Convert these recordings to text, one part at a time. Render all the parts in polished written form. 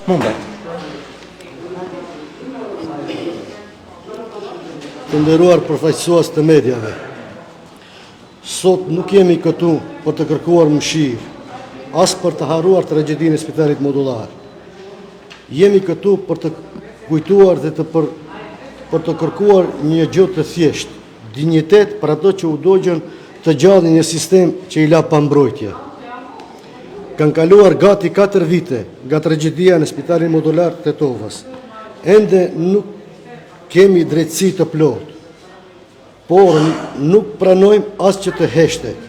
Mundet. Të nderuar përfaqësues të mediave, sot nuk jemi këtu për të kërkuar mëshirë, as për të harruar tragjedinë e Spitalit Modullar. Jemi këtu për të kujtuar dhe për të kërkuar një gjë të thjeshtë, dinjitet për ato që u dogjën të gjallë një sistem që i la pa mbrojtje. Kanë kaluar gati 4 vite nga tragjedia në Spitalin Modullar të Tetovës. Ende nuk kemi drejtësi të plotë, por nuk pranojmë as që të heshtet.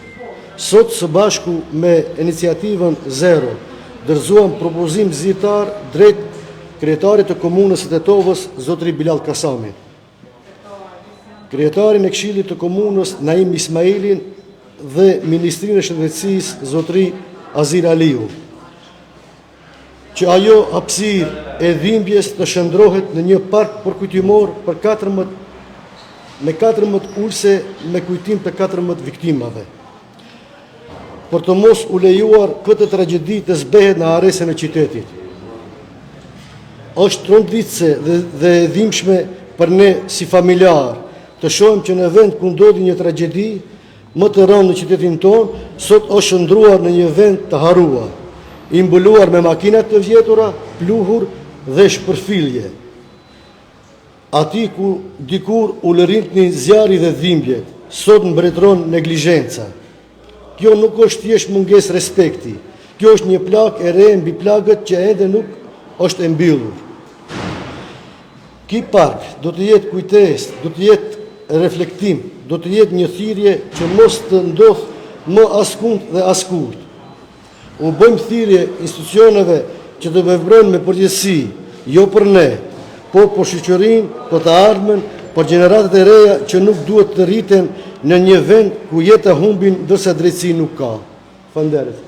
Sot së bashku me iniciativën Zero, dërzuam propozim zyrtar drejt kryetarit të komunës së Tetovës, zotri Bilal Kasami, kryetarin e Këshillit të komunës Naim Ismailin dhe Ministrinë e Shëndetësisë, zotri Azir Aliu, që ajo hapësirë e dhimbjes të shndrohet në një park përkujtimor për 14 ulse me kujtim të 14 viktimave. Për të mos u lejuar këtë tragjedi të zbehet në aresën e qytetit. Është tronditse dhe e dhimbshme për ne si familjar të shohim që në vend ku ndodhi një tragjedi më të rëndë në qytetin tonë, sot është shndruar në një vend të harruar, i mbuluar me makinat të vjetura, pluhur dhe shpërfillje. Ati ku dikur u lërintni zjarri dhe dhimbjet, sot mbretëron neglizhenca. Kjo nuk është thjesht mungesë respekti, kjo është një plagë e re mbi plagët që ende nuk është e mbyllur. Ky park do të jetë kujtesë, do të jetë reflektim, do të jetë një thirrje që mos të ndodhë më askund dhe askurt. U bëjmë thirrje institucioneve që të veprojnë me përgjegjësi, jo për ne, po për shoqërinë, për të ardhmen, për gjeneratat e reja që nuk duhet të rriten në një vend ku jeta humbin ndërsa drejtësi nuk ka. Falënderit.